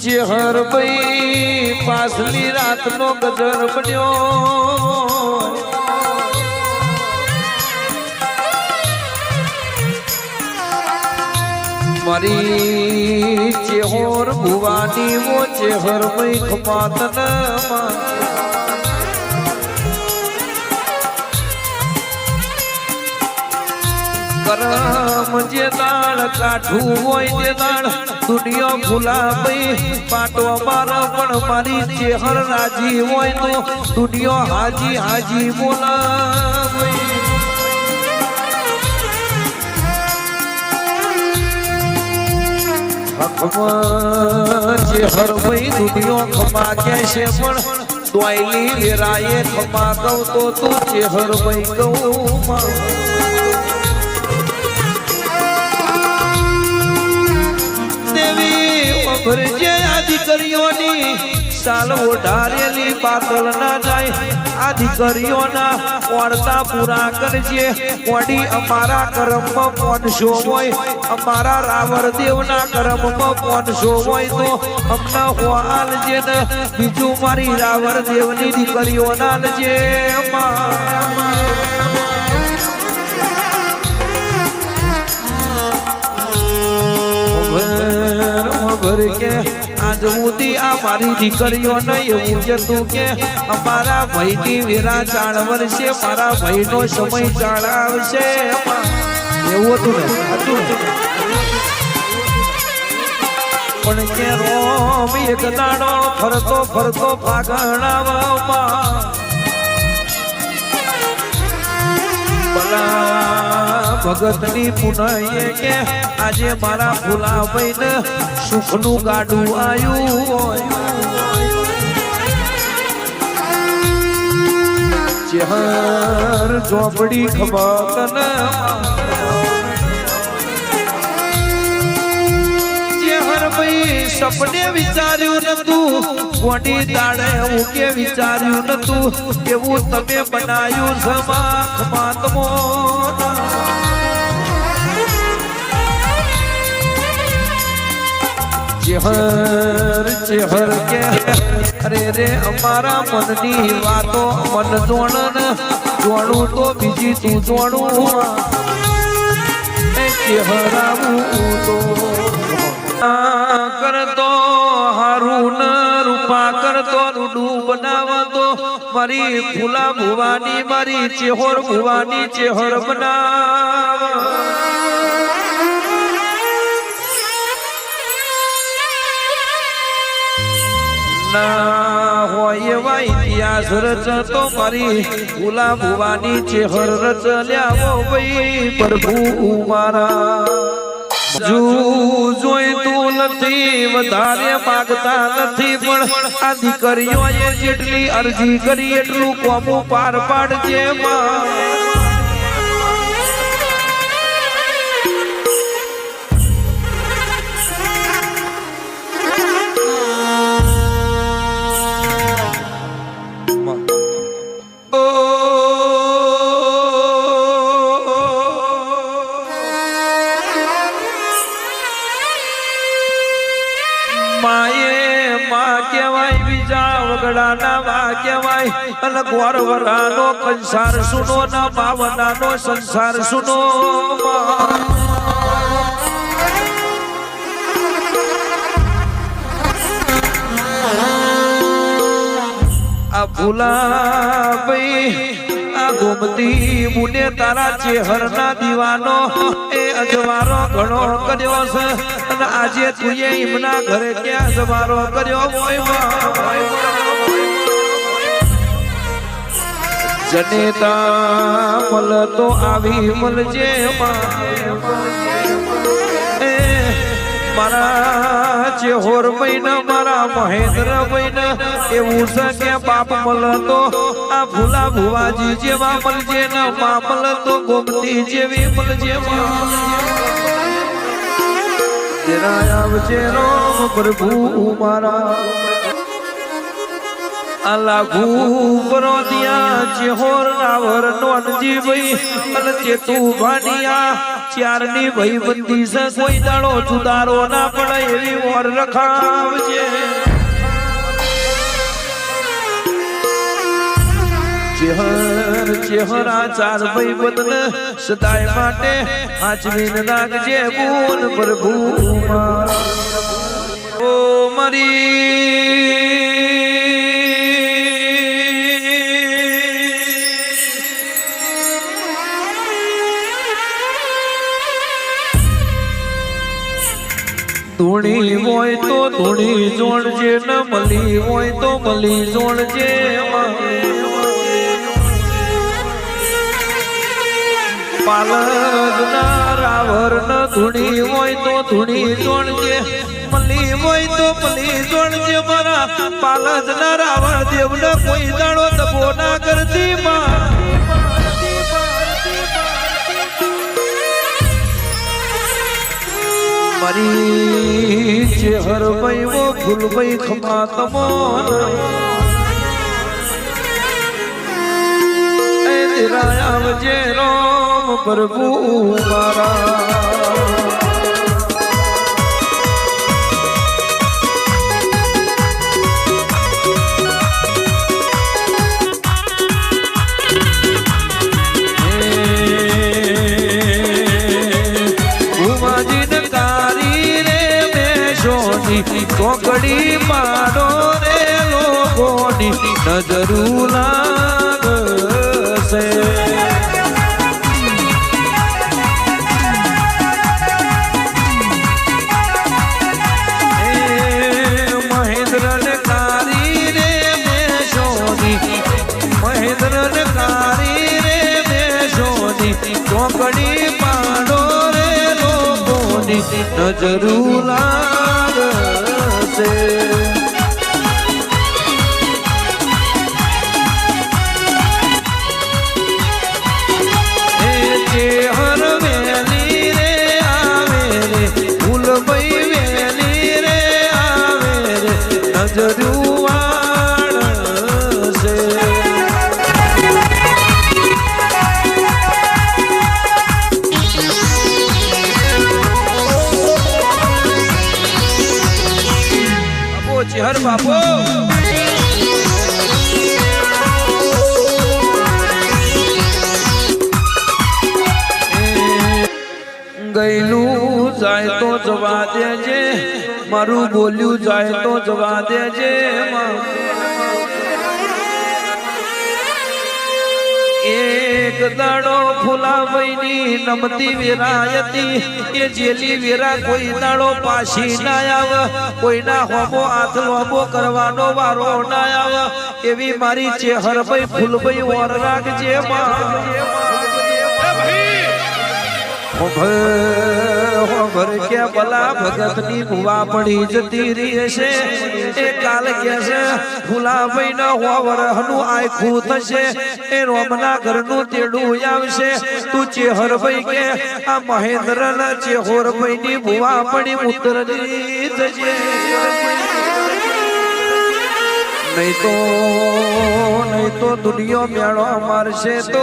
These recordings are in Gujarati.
ચેહર ભાઈ પાછલી રાતનો ગજર બન્યો મારી ચેહોર ભુવાની વો ચેહર ભાઈ ખપાતન કરમ જે દાળ કાઠું હોય તે દાળ દુનિયા ભૂલા ભાઈ પાટો મારા પણ મારી ચેહર રાજી હોય તો દુનિયા હાજી હાજી બોલા ભાઈ ચેહર ભાઈ દુનિયા ખમા કે છે પણ દોયલી વેરાએ ખમા કહું તો તું ચેહર ભાઈ કહું ભરજે આ દીકરીઓની સાલ ઓઢારેલી પાતળ ના જાય આ દીકરીઓના વાર્તા પૂરા કરજે કોડી અમારા કર્મમાં 500 હોય અમારા રાવરદેવના કર્મમાં 500 હોય તો અમને હોલ જે ને બીજું મારી રાવરદેવની દીકરીઓના જે કે આજ સુધી આ મારી દીકરીઓ નહીં એવું જતું કે અમારા ભાઈની વેરા 4 વર્ષે મારા ભાઈનો સમય ચાળાવશે એવું હતું ને પણ કે રોમ એક દાડો ફરતો ફરતો ફાગણાવામાં ભગતની પુનઃ કે આજે મારા ભૂલાભાઈ ને સુખનું ગાડું આવ્યું હોય ચેહર ઝોપડી ખબર ચેહર ભાઈ સપને વિચાર્યું નતું કોની દાડે એવું કે વિચાર્યું નતું એવું તમે બનાવ્યું સમાખ માતમો ચેહર ચેહર કે અરે રે અમારા મનની વાતો મન જોણન જોણું તો બીજી તું જોણું ચેહર આવું તો કરતો હારું ન રૂપા કરતો રૂડું બનાવતો મારી ફૂલા ભુવાની મારી ચેહોર ભુવાની ચેહર બનાવ ના હોય એવા ઇતિહાસ રચતો મારી ફૂલા ભુવાની ચેહર રચલ્યા ભાઈ પ્રભુ મારા જોઈ તું નથી વધારે માગતા નથી પણ આ દીકરીઓએ જેટલી અરજી કરી એટલું કોમું પાર પાડજે અને ગોરવરાનો કંસાર સુનો ના બાવનાનો સંસાર સુનો આ ભૂલાભાઈ આ ગોમતી મુને તારા ચેહર ના દીવાનો એ અજવારો ઘણો કર્યો છે અને આજે તુંએ એમના ઘરે ક્યાં અજવારો કર્યો જનેતા મલ તો આવી મળજે મારા ચેહોર મહિના મારા મહેન્દ્ર મહિના એવું છે કે બાપ મલ તો આ ભૂલા ભુવાજી જેવા મળજે ને મા મલ તો ગોમતી જેવી મળજે તેરા આવજે રોમ પ્રભુ મારા લાગુ બરો દિયા ચેહોર રાવર નોનજી ભાઈ અને ચેતુ ભાનિયા ચારની ભાઈ બંદી છે કોઈ દાડો જુદારો ના પડે એવી ઓર રખાવજે ચેહર ચેહરા ચાર ભાઈ બદલ સદાય માટે આચવીન રાખજે બોલ પ્રભુ ઓ મારી ધૂણી હોય તો ધૂણી જોડજે ન મળી હોય તો મળી જોડજે પાલક ના રાવર ન ધૂણી હોય તો ધૂણી જોડજે મળી હોય તો મળી જોડજે મારા પાલક ના રાવણ દેવ ન કોઈ દાડો દબો ના કરતી માં મારી ચેહર ભાઈ વો ફૂલ ભાઈ ખમા તમોન એ તેરા આવજે રામ પ્રભુ મારા કોકડી પાડો રે લોકોની નજરું લાગશે મહેન્દ્ર ને કારી રે મેશોની મહેન્દ્ર ને કારી રે મેશોની કોકડી પાડો રે લોકોની નજરું લાગશે ચેહર વેલી રે આવે રે ફૂલભાઈ વેલી રે આવે રે નજરું વાળશે ચેહર બાપો ગયેલું જાય તો જવા દેજે મારું બોલ્યું જાય તો જવા દેજે એક દાડો ફુલાભાઈની નમતી વેરાયતી એ જેલી વેરા કોઈ દાડો પાછી ના આવે કોઈના હોમો હાથ લોબો કરવાનો વારો ના આવે એવી મારી ચેહરભાઈ ફૂલભાઈ ઓર રાખજે ભર કે ભલા ભગત ની ભુવા પડી જતી રહી છે એ કાલ કે છે ફુલાભાઈ ન હોવર હનું આખું થશે એ રોમના ઘરનું તેડું આવશે તું ચેહરભાઈ કે આ મહેન્દ્ર ના ચેહરભાઈ ની ભુવા પડી ઉતરતી જશે નહીં તો દુનિયા મેળો મારશે તો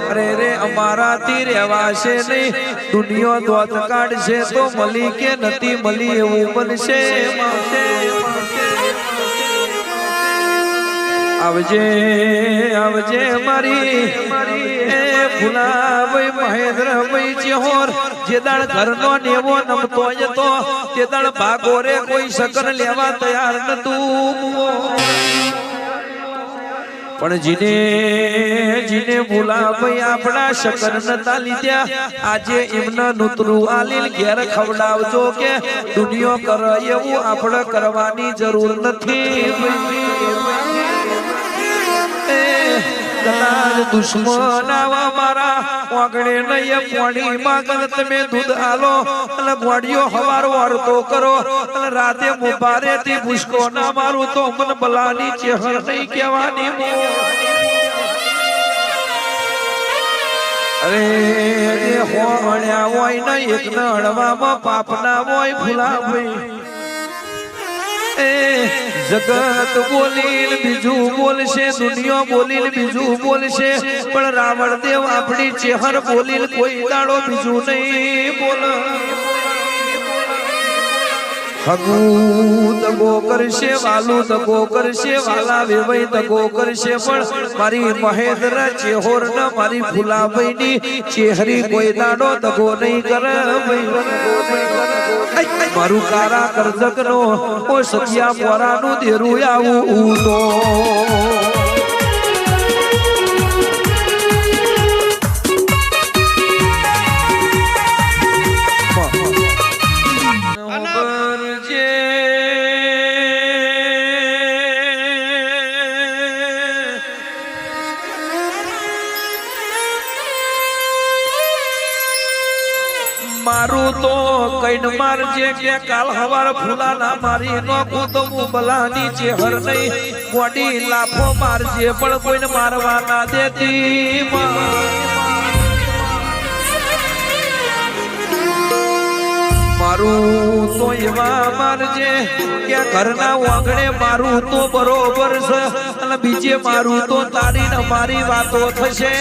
અરે રે અમારાથી રહેવાશે નહીં દુનિયા દોત કાઢશે તો મળી કે નથી મળી એવું બનશે આવજે આવજે મારી એ ફુલાભાઈ મહેન્દ્રભાઈ ચેહોર જે દાળ ઘરનો નેવો નમતો હતો તે દાળ ભાગો રે કોઈ શકન લેવા તૈયાર નતું પણ જીને ફુલાભાઈ આપણા શકન નતા લીધ્યા આજે એમને નૂતરું આલીલ ઘેર ખવડાવજો કે દુનિયો કરે એવું આપણે કરવાની જરૂર નથી કદાચ દુશ્મન આવા મારા ઓગણે નહીં પાણી માંગલ તમે દૂધ આલો અને ગોળીઓ હવારો અડતો કરો અને રાતે મુબારે થી ભૂસકો ના મારું તો મન બલાની ચેહર નહીં કહેવાની અરે હોણ્યા હોય ને એક ન હળવામાં પાપ ના હોય ફુલાભાઈ જગત બોલીને બીજું બોલશે, દુનિયા બોલીને બીજું બોલશે, પણ રાવણ દેવ આપણી ચેહર બોલીને કોઈ દાડો બીજું નહીં બોલ. હગું દગો કરશે, વાલું દગો કરશે, વાલા વેવાઈ દગો કરશે, પણ મારી મહેન્દ્ર ચેહોર ને મારી ફુલાભાઈ ની ચેહરી કોઈ દાડો દગો નહીં કરે. મારું કારા કરજક નો ઓ સત્યા પોરાનું દેરું આવું તો મારું તો કઈન મારજે કે કાલ હવાર ફૂલા ના મારી નોખું તો હું બલાની ચેહર નહીં મોડી લાફો મારજે પણ કોઈને મારવા ના દેતી. મારું તો એવા મારજે કે ઘરના આંગણે મારું તો બરોબર છે અને બીજે મારું તો તારી ને મારી વાતો થશે.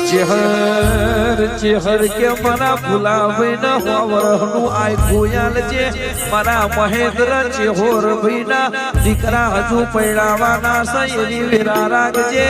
ચેહર ચેહર કે મારા ફુલાભાઈ ના હોવરનું આય ગોયાલ છે, મારા મહેન્દ્ર ચેહોર ભાઈ ના દીકરા હજુ પૈડાવાના છે એની વેરા રાખજે.